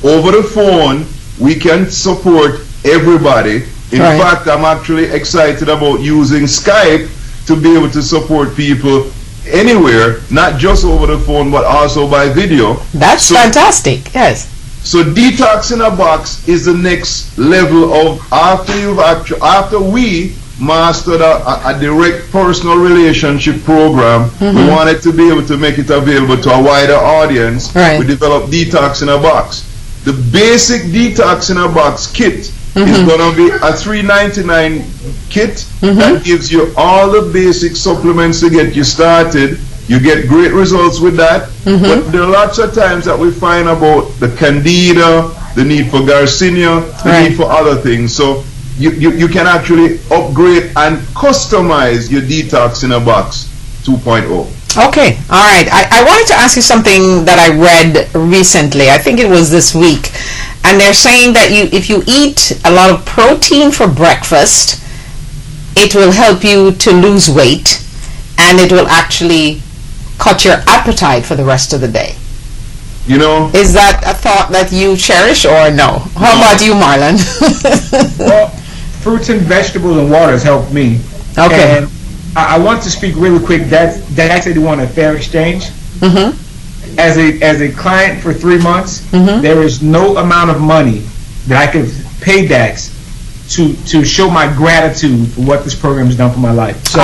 over the phone, we can support everybody. In fact, I'm actually excited about using Skype to be able to support people anywhere, not just over the phone, but also by video. That's fantastic, yes. So Detox in a Box is the next level of after we mastered a direct personal relationship program. We wanted to be able to make it available to a wider audience. We developed Detox in a Box. The basic Detox in a Box kit is going to be a $3.99 kit that gives you all the basic supplements to get you started. You get great results with that. But there are lots of times that we find about the Candida, the need for Garcinia, the need for other things. So you can actually upgrade and customize your Detox in a Box 2.0. Okay, all right. I wanted to ask you something that I read recently. I think it was this week. And they're saying that if you eat a lot of protein for breakfast, it will help you to lose weight, and it will actually cut your appetite for the rest of the day. You know? Is that a thought that you cherish or no? How about you, Marlon? Well, fruits and vegetables and water has helped me. Okay. And I want to speak really quick. That actually won a fair exchange. Mm-hmm. As a client for 3 months, Mm-hmm. there is no amount of money that I could pay Dax to show my gratitude for what this program has done for my life. So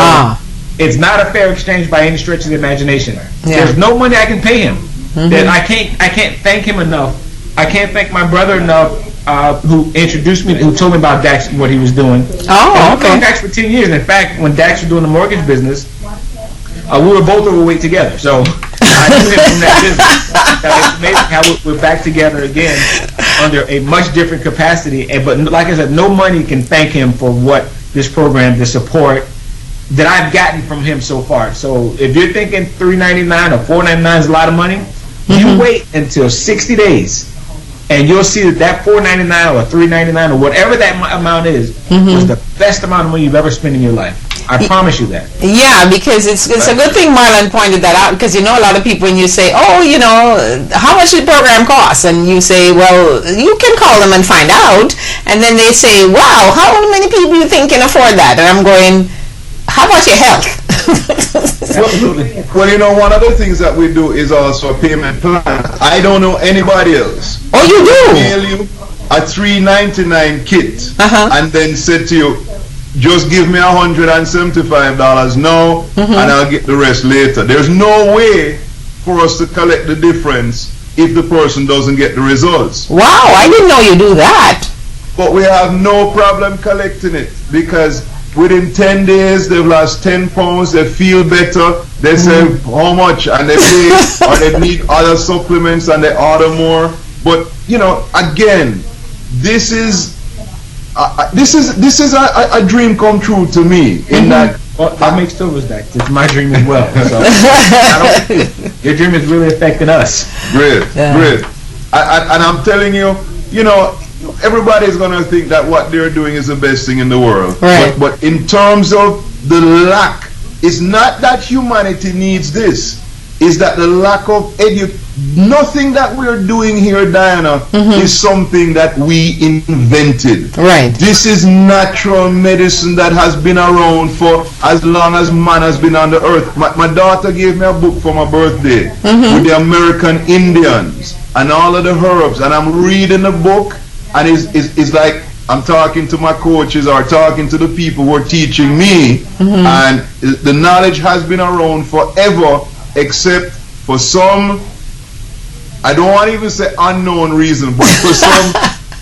it's not a fair exchange by any stretch of the imagination. Yeah. There's no money I can pay him. Mm-hmm. That I can't thank him enough. I can't thank my brother enough, who introduced me, who told me about Dax and what he was doing. Oh, I've okay. known Dax for 10 years. In fact, when Dax was doing the mortgage business, we were both overweight together. So I knew him from that business. It's amazing how we're back together again under a much different capacity. But like I said, no money can thank him for what this program, the support that I've gotten from him so far. So if you're thinking $3.99 or $4.99 is a lot of money, you wait until 60 days. And you'll see that $4.99 or $3.99 or whatever that amount is was the best amount of money you've ever spent in your life. I promise you that. Yeah, because it's a good thing Marlon pointed that out, because you know a lot of people, when you say, oh, you know, how much the program costs, and you say, well, you can call them and find out, and then they say, wow, how many people you think can afford that? And I'm going, how about your health? Absolutely. Well, you know, one of the things that we do is also a payment plan. I don't know anybody else. Oh, you do? Mail you a $3.99 kit and then say to you, just give me $175 now and I'll get the rest later. There's no way for us to collect the difference if the person doesn't get the results. Wow, I didn't know you do that. But we have no problem collecting it, because within 10 days they've lost 10 pounds, they feel better, they say how much, and they pay, or they need other supplements and they order more. But you know, again, this is a dream come true to me, in that. Well, that makes two of us, Dax. It's my dream as well. So your dream is really affecting us. Great, great. And I'm telling you, you know, everybody's going to think that what they're doing is the best thing in the world. Right. But in terms of the lack, it's not that humanity needs this. It's that the lack of nothing that we're doing here, Diana, is something that we invented. Right. This is natural medicine that has been around for as long as man has been on the earth. My daughter gave me a book for my birthday with the American Indians and all of the herbs, and I'm reading the book, and it's like I'm talking to my coaches or talking to the people who are teaching me, and the knowledge has been around forever, except for some, I don't want to even say unknown reason, but for some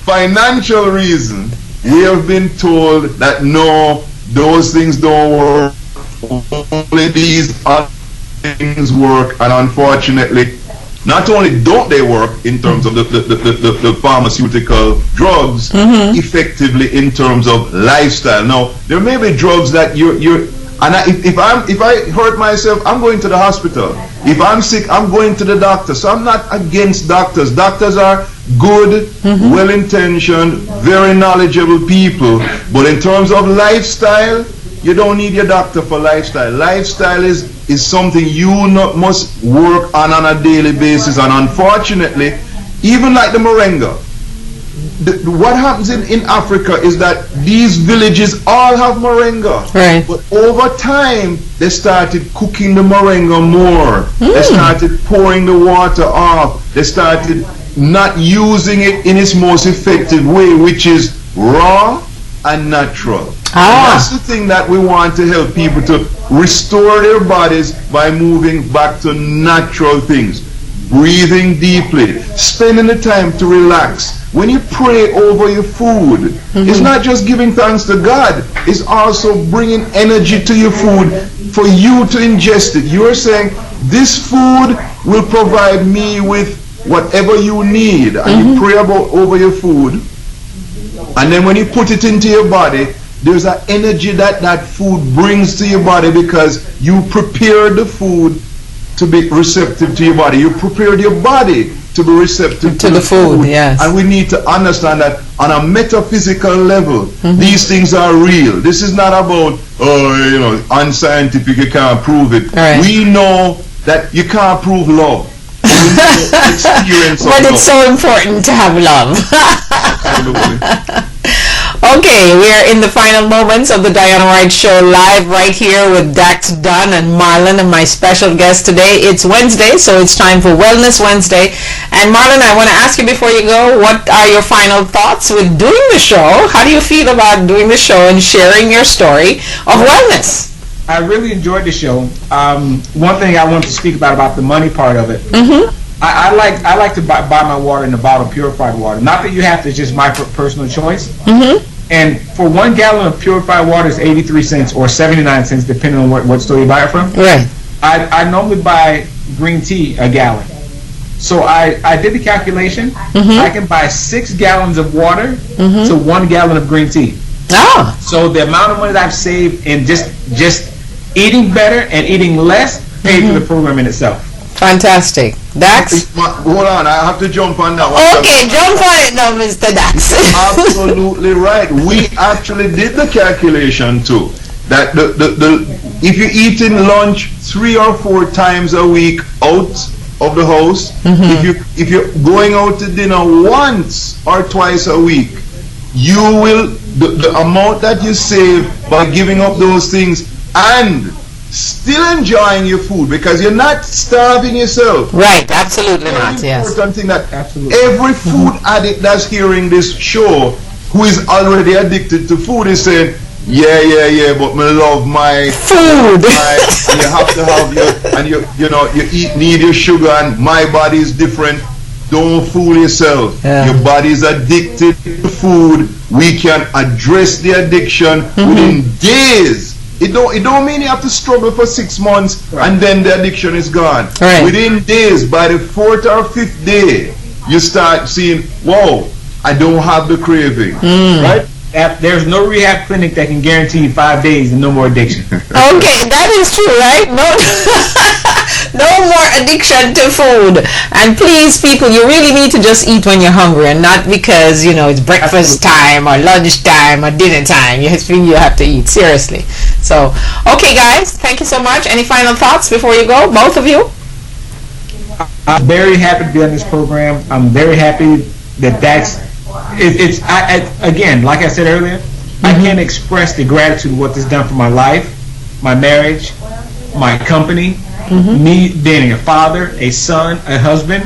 financial reason, we have been told that no, those things don't work, only these other things work, and unfortunately, not only don't they work in terms of the pharmaceutical drugs, effectively in terms of lifestyle. Now, there may be drugs that and if I hurt myself, I'm going to the hospital. If I'm sick, I'm going to the doctor. So I'm not against doctors. Doctors are good, well-intentioned, very knowledgeable people. But in terms of lifestyle, you don't need your doctor for lifestyle. Lifestyle is something you must work on a daily basis. And unfortunately, even like the moringa, what happens in Africa is that these villages all have moringa. Right. But over time, they started cooking the moringa more. They started pouring the water off. They started not using it in its most effective way, which is raw and natural. And that's the thing that we want to help people to restore their bodies by moving back to natural things. Breathing deeply, spending the time to relax. When you pray over your food, it's not just giving thanks to God, it's also bringing energy to your food for you to ingest it. You're saying, this food will provide me with whatever you need, and you pray over your food, and then when you put it into your body, there's an energy that food brings to your body, because you prepared the food to be receptive to your body. You prepared your body to be receptive to the food. Yes. And we need to understand that on a metaphysical level, these things are real. This is not about, unscientific, you can't prove it. Right. We know that you can't prove love. Experience But it's love. so important to have love. Okay, we're in the final moments of the Diana Wright Show live right here with Dax Dunn and Marlon and my special guest today. It's Wednesday, so it's time for Wellness Wednesday. And Marlon, I want to ask you before you go, what are your final thoughts with doing the show? How do you feel about doing the show and sharing your story of wellness? I really enjoyed the show. One thing I want to speak about the money part of it. Mm-hmm. I like to buy my water in a bottle of purified water. Not that you have to; it's just my personal choice. Mm-hmm. And for 1 gallon of purified water is 83 cents or 79 cents, depending on what store you buy it from. Right. I normally buy green tea a gallon. So I did the calculation. Mm-hmm. I can buy 6 gallons of water Mm-hmm. to 1 gallon of green tea. Ah. So the amount of money that I've saved in just eating better and eating less paid for the program in itself. Fantastic. Dax? Hold on, I have to jump on that one. Okay, jump on it now, Mr. Dax. Absolutely right. We actually did the calculation too. That the if you're eating lunch 3 or 4 times a week out of the house, if you're going out to dinner once or twice a week, you will the amount that you save by giving up those things and still enjoying your food, because you're not starving yourself. Right, absolutely not, yes. Important thing that Absolutely. every food addict that's hearing this show, who is already addicted to food, is saying, yeah, but me love my Food. and you have to have your, and you need your sugar, and my body is different. Don't fool yourself. Yeah. Your body is addicted to food. We can address the addiction within days. It don't mean you have to struggle for 6 months and then the addiction is gone. Right. Within days, by the 4th or 5th day, you start seeing, whoa, I don't have the craving. Right? There's no rehab clinic that can guarantee you 5 days and no more addiction. Okay, that is true, right? No, no more addiction to food. And please, people, you really need to just eat when you're hungry, and not because it's breakfast time or lunch time or dinner time. You have to eat, seriously. So, okay, guys, thank you so much. Any final thoughts before you go, both of you? I'm very happy to be on this program. I'm very happy that again, like I said earlier, I can't express the gratitude of what this done for my life, my marriage, my company, me being a father, a son, a husband.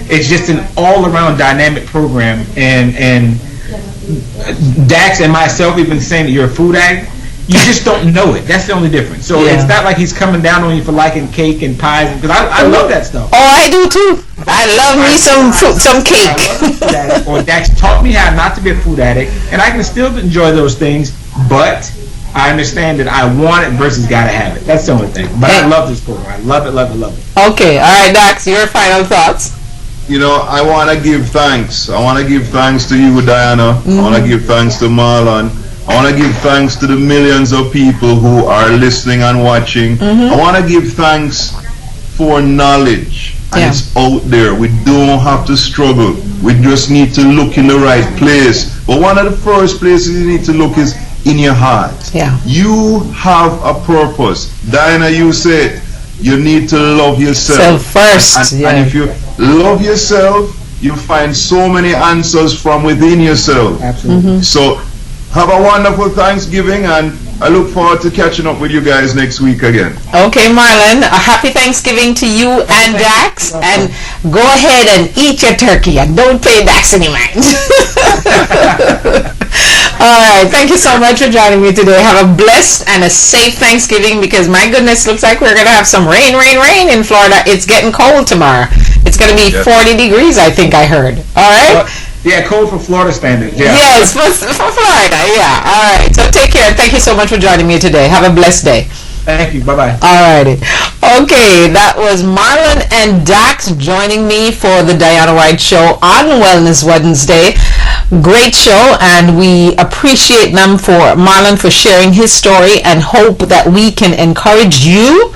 It's just an all-around dynamic program, and Dax and myself even saying that you're a food addict. You just don't know it. That's the only difference. So Yeah. it's not like he's coming down on you for liking cake and pies, because I love that stuff. Oh, I do too. I love me some fruit, some cake. Or Dax taught me how not to be a food addict, and I can still enjoy those things, but I understand that I want it versus gotta have it. That's the only thing. But I love this program. I love it, love it, love it. Okay, all right, Dax, your final thoughts. I want to give thanks. I want to give thanks to you, Diana. I want to give thanks to Marlon. I want to give thanks to the millions of people who are listening and watching. I want to give thanks for knowledge. And Yeah. it's out there. We don't have to struggle. We just need to look in the right place. But one of the first places you need to look is in your heart. Yeah. You have a purpose. Diana, you said you need to love yourself. So first, And yeah. if you love yourself, you find so many answers from within yourself. Absolutely. So have a wonderful Thanksgiving, and I look forward to catching up with you guys next week again. Okay, Marlon, a happy Thanksgiving to you and Dax, and go ahead and eat your turkey and don't pay Dax any mind. All right, thank you so much for joining me today. Have a blessed and a safe Thanksgiving, because my goodness, looks like we're going to have some rain in Florida. It's getting cold tomorrow. It's going to be 40 degrees, I think I heard. All right? Yeah, cold for Florida standards. Yeah. Yes, for Florida, yeah. All right, so take care. Thank you so much for joining me today. Have a blessed day. Thank you. Bye-bye. Alrighty. Okay, that was Marlon and Dax joining me for the Diana Wright Show on Wellness Wednesday. Great show, and we appreciate them Marlon for sharing his story, and hope that we can encourage you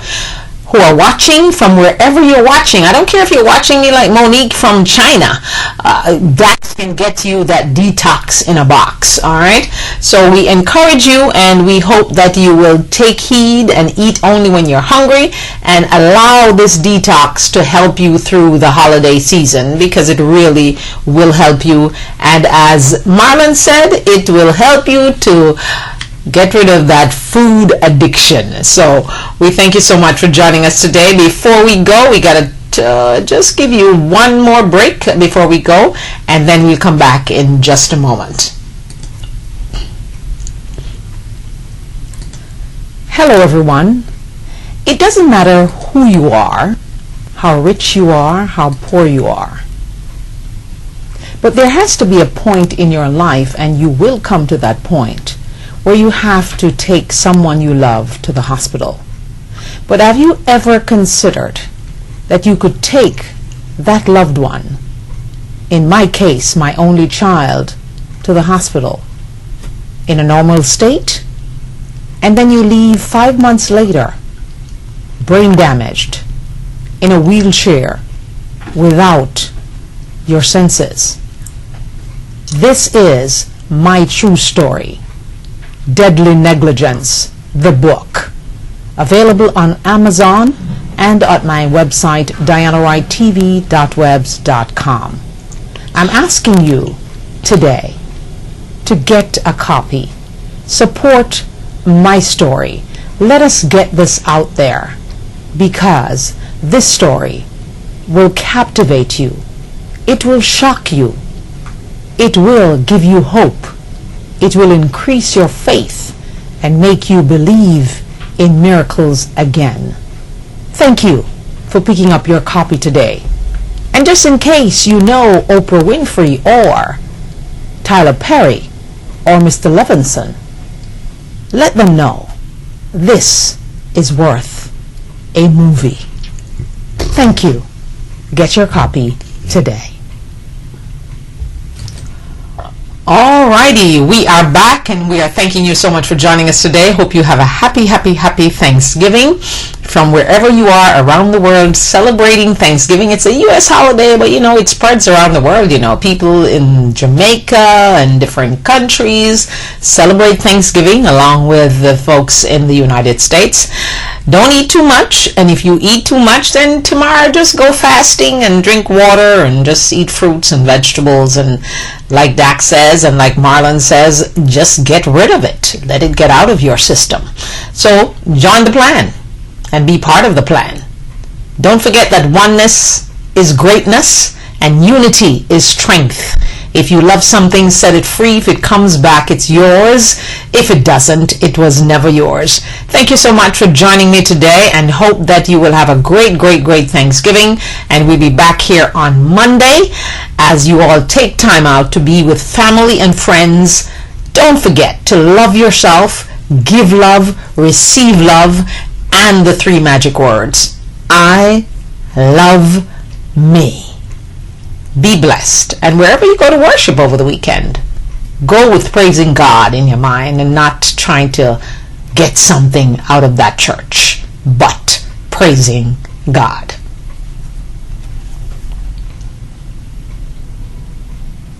who are watching from wherever you're watching. I don't care if you're watching me like Monique from China. That can get you that detox in a box, all right? So we encourage you, and we hope that you will take heed and eat only when you're hungry, and allow this detox to help you through the holiday season, because it really will help you. And as Marlon said, it will help you to get rid of that food addiction. So we thank you so much for joining us today. Before we go, we got to just give you one more break before we go, and then we'll come back in just a moment. Hello everyone. It doesn't matter who you are, how rich you are, how poor you are, but there has to be a point in your life, and you will come to that point, where you have to take someone you love to the hospital. But have you ever considered that you could take that loved one, in my case, my only child, to the hospital in a normal state, and then you leave 5 months later, brain damaged, in a wheelchair, without your senses? This is my true story, Deadly Negligence, the book, available on Amazon and at my website, dianawrightTV.webs.com. I'm asking you today to get a copy. Support my story. Let us get this out there, because this story will captivate you. It will shock you. It will give you hope. It will increase your faith and make you believe in miracles again. Thank you for picking up your copy today. And just in case you know Oprah Winfrey or Tyler Perry or Mr. Levinson, let them know this is worth a movie. Thank you. Get your copy today. Alrighty, we are back, and we are thanking you so much for joining us today. Hope you have a happy Thanksgiving from wherever you are around the world celebrating Thanksgiving. It's a U.S. holiday, but it spreads around the world. People in Jamaica and different countries celebrate Thanksgiving along with the folks in the United States. Don't eat too much, and if you eat too much, then tomorrow just go fasting and drink water and just eat fruits and vegetables, and like Dak says and like Marlon says, just get rid of it. Let it get out of your system. So join the plan and be part of the plan. Don't forget that oneness is greatness and unity is strength. If you love something, set it free. If it comes back, it's yours. If it doesn't, it was never yours. Thank you so much for joining me today, and hope that you will have a great Thanksgiving. And we'll be back here on Monday as you all take time out to be with family and friends. Don't forget to love yourself, give love, receive love, and the 3 magic words. I love me. Be blessed. And wherever you go to worship over the weekend, go with praising God in your mind and not trying to get something out of that church, but praising God.